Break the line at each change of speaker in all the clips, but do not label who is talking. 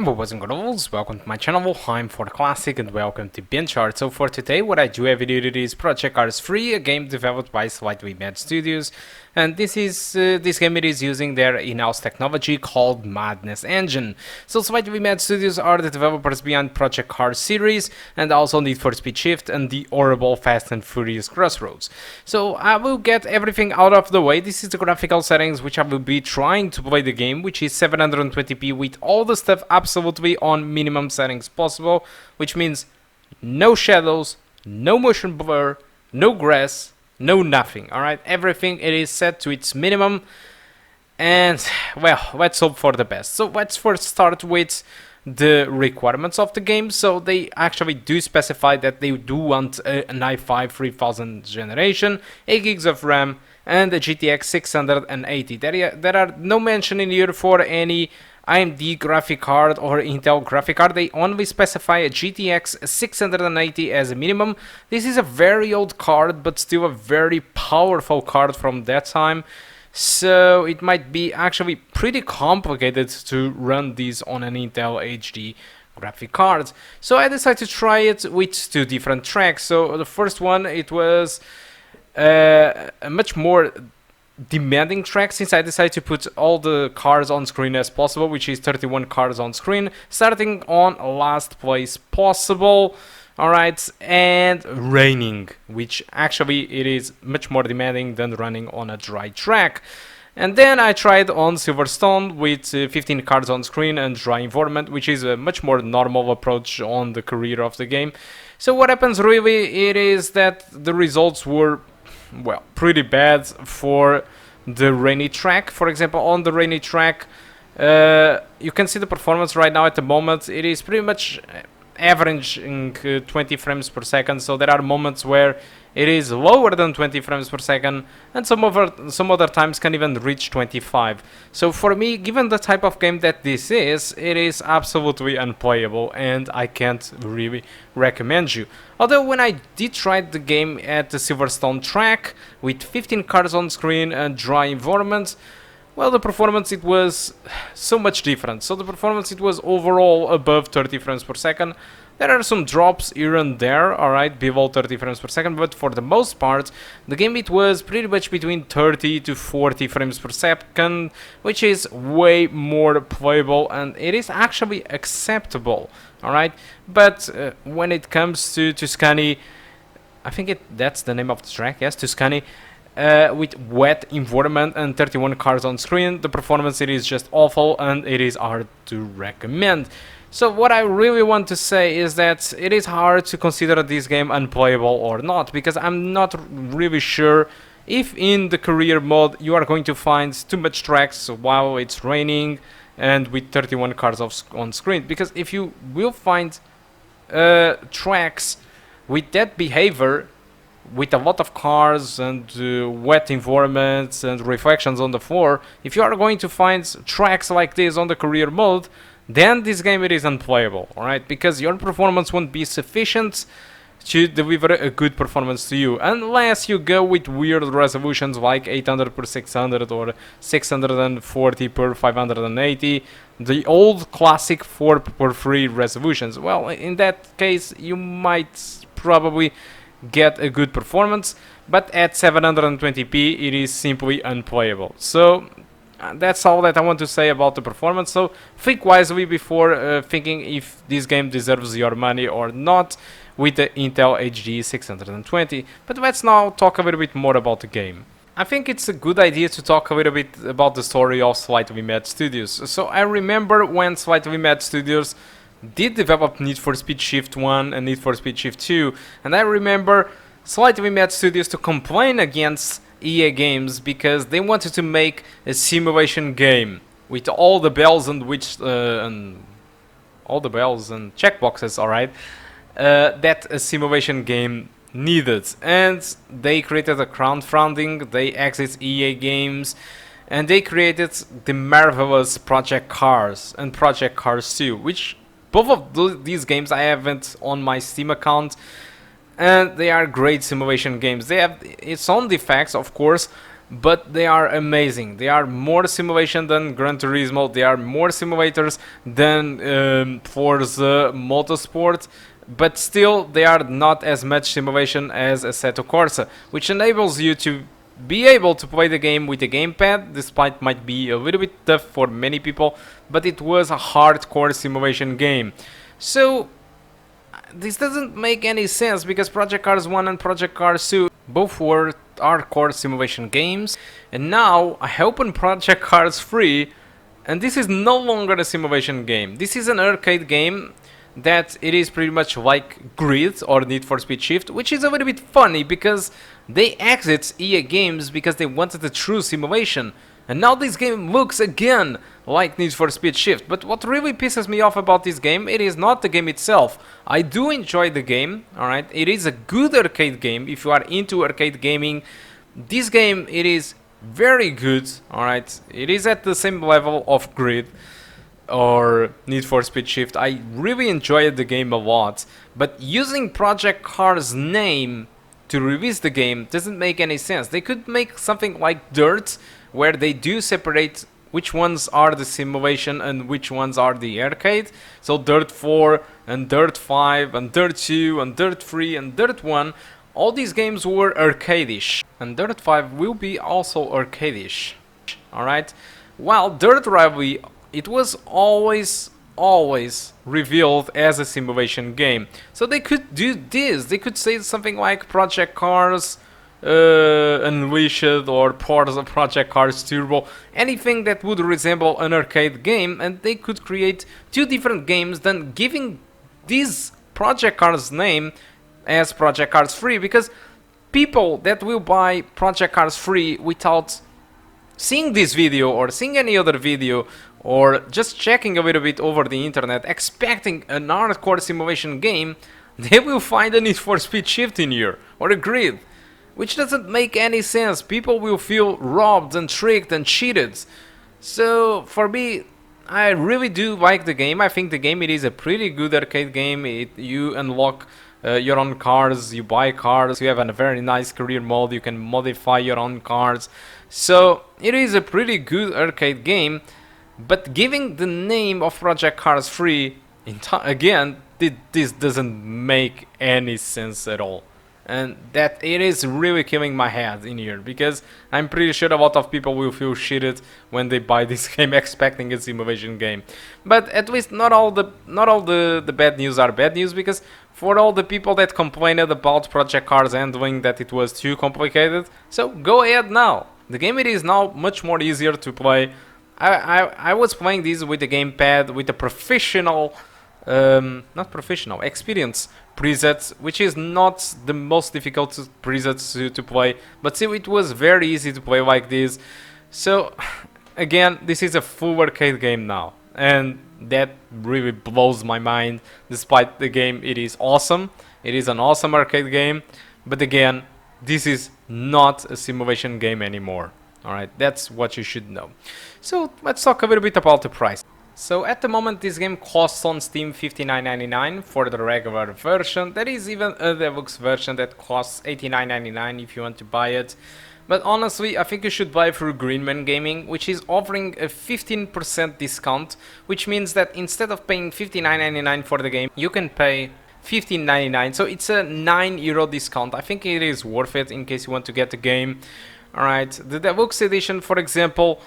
Hello boys and girls, welcome to my channel. I'm For the Classic and welcome to BenchART. So for today what I do every day is Project Cars 3, a game developed by Slightly Mad Studios, and this game it is using their in-house technology called Madness Engine. So Slightly Mad Studios are the developers behind Project Cars series and also Need for Speed Shift and the horrible Fast and Furious Crossroads. So I will get everything out of the way. This is the graphical settings which I will be trying to play the game, which is 720p with all the stuff absolutely on minimum settings possible, which means no shadows, no motion blur, no grass, no nothing. Alright, everything it is set to its minimum, and well, let's hope for the best. So let's first start with the requirements of the game. So they actually do specify that they do want an i5 3000 generation, 8 gigs of RAM, and a GTX 680. There are no mention in here for any AMD graphic card or Intel graphic card. They only specify a GTX 680 as a minimum. This is a very old card, but still a very powerful card from that time. So it might be actually pretty complicated to run these on an Intel HD graphic card. So I decided to try it with two different tracks. So the first one, it was a much more demanding track, since I decided to put all the cars on screen as possible, which is 31 cars on screen, starting on last place possible. Alright, and raining, which actually it is much more demanding than running on a dry track. And then I tried on Silverstone with 15 cars on screen and dry environment, which is a much more normal approach on the career of the game. So what happens really, it is that the results were, well, pretty bad for the rainy track. For example, on the rainy track, you can see the performance right now at the moment. It is pretty much averaging 20 frames per second, so there are moments where it is lower than 20 frames per second, and some other times can even reach 25. So for me, given the type of game that this is, it is absolutely unplayable, and I can't really recommend you. Although when I did try the game at the Silverstone track with 15 cars on screen and dry environments, well, the performance, it was so much different. So the performance, it was overall above 30 frames per second. There are some drops here and there, alright, below 30 frames per second, but for the most part, the game, it was pretty much between 30 to 40 frames per second, which is way more playable, and it is actually acceptable, alright. But when it comes to Tuscany, I think that's the name of the track, yes, Tuscany, with wet environment and 31 cars on screen, the performance, it is just awful, and it is hard to recommend. So what I really want to say is that it is hard to consider this game unplayable or not, because I'm not really sure if in the career mode you are going to find too much tracks while it's raining and with 31 cars on screen. Because if you will find tracks with that behavior, with a lot of cars and wet environments and reflections on the floor, if you are going to find tracks like this on the career mode, then this game, it is unplayable, alright? Because your performance won't be sufficient to deliver a good performance to you, unless you go with weird resolutions like 800 per 600 or 640 per 580, the old classic 4:3 resolutions. Well, in that case, you might probably get a good performance, but at 720p, it is simply unplayable. So that's all that I want to say about the performance. So think wisely before thinking if this game deserves your money or not with the Intel HD 620. But let's now talk a little bit more about the game. I think it's a good idea to talk a little bit about the story of Slightly Mad Studios. So I remember when Slightly Mad Studios did develop Need for Speed Shift 1 and Need for Speed Shift 2, and I remember Slightly Mad Studios to complain against EA Games because they wanted to make a simulation game with all the bells and all the bells and checkboxes, alright, that a simulation game needed. And they created a crowdfunding, they exited EA Games, and they created the marvelous Project Cars and Project Cars 2, which both of these games I haven't on my Steam account, and they are great simulation games. They have its own defects, of course, but they are amazing. They are more simulation than Gran Turismo. They are more simulators than Forza Motorsport, but still they are not as much simulation as Assetto Corsa, which enables you to be able to play the game with a gamepad, despite might be a little bit tough for many people, but it was a hardcore simulation game. So this doesn't make any sense, because Project Cars 1 and Project Cars 2 both were hardcore simulation games, and now I open Project Cars 3 and this is no longer a simulation game. This is an arcade game that it is pretty much like Grid or Need for Speed Shift, which is a little bit funny because they exit EA Games because they wanted a true simulation. And now this game looks again like Need for Speed Shift. But what really pisses me off about this game, it is not the game itself. I do enjoy the game, alright? It is a good arcade game. If you are into arcade gaming, this game, it is very good, alright? It is at the same level of Grid or Need for Speed Shift. I really enjoyed the game a lot. But using Project Cars' name to release the game doesn't make any sense. They could make something like Dirt, where they do separate which ones are the simulation and which ones are the arcade. So Dirt 4 and Dirt 5 and Dirt 2 and Dirt 3 and Dirt 1, all these games were arcadish. And Dirt 5 will be also arcadish. Alright? While Dirt Rally, it was always revealed as a simulation game. So they could do this. They could say something like Project Cars Unleashed or Project Cars Turbo, anything that would resemble an arcade game, and they could create two different games than giving this Project Cars name as Project Cars 3, because people that will buy Project Cars 3 without seeing this video or seeing any other video or just checking a little bit over the internet expecting an hardcore simulation game, they will find a Need for Speed Shift in here or a Grid, which doesn't make any sense. People will feel robbed and tricked and cheated. So for me, I really do like the game. I think the game, it is a pretty good arcade game. You unlock your own cars, you buy cars, you have a very nice career mode, you can modify your own cars. So it is a pretty good arcade game, but giving the name of Project Cars 3, again, this doesn't make any sense at all. And that it is really killing my head in here, because I'm pretty sure a lot of people will feel shitted when they buy this game expecting a simulation game. But at least not all the bad news are bad news, because for all the people that complained about Project Cars handling that it was too complicated, so go ahead now. The game, it is now much more easier to play. I was playing this with a gamepad with a professional experience presets, which is not the most difficult presets to play, but still it was very easy to play like this. So again, this is a full arcade game now, and that really blows my mind. Despite the game, it is awesome, it is an awesome arcade game, but again, this is not a simulation game anymore. Alright, that's what you should know. So let's talk a little bit about the price. So at the moment, this game costs on Steam $59.99 for the regular version. There is even a deluxe version that costs $89.99 if you want to buy it. But honestly, I think you should buy through Greenman Gaming, which is offering a 15% discount, which means that instead of paying $59.99 for the game, you can pay $15.99. So it's a €9 discount. I think it is worth it in case you want to get the game. Alright, the deluxe edition, for example,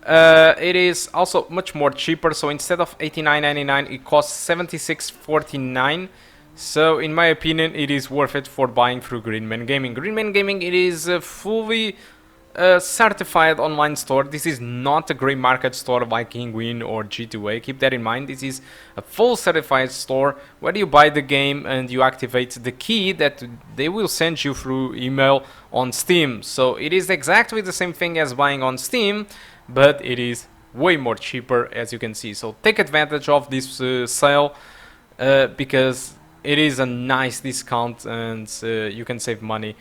it is also much more cheaper. So instead of $89.99, it costs $76.49. So in my opinion, it is worth it for buying through Greenman Gaming. Greenman Gaming, it is a fully certified online store. This is not a gray market store like Penguin or G2A. Keep that in mind. This is a full certified store where you buy the game and you activate the key that they will send you through email on Steam. So it is exactly the same thing as buying on Steam, but it is way more cheaper, as you can see. So take advantage of this sale because it is a nice discount, and you can save money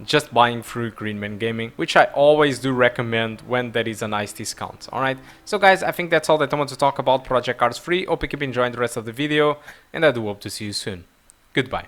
just buying through Greenman Gaming, which I always do recommend when there is a nice discount. Alright, so guys, I think that's all that I want to talk about Project Cars 3. Hope you keep enjoying the rest of the video, and I do hope to see you soon. Goodbye.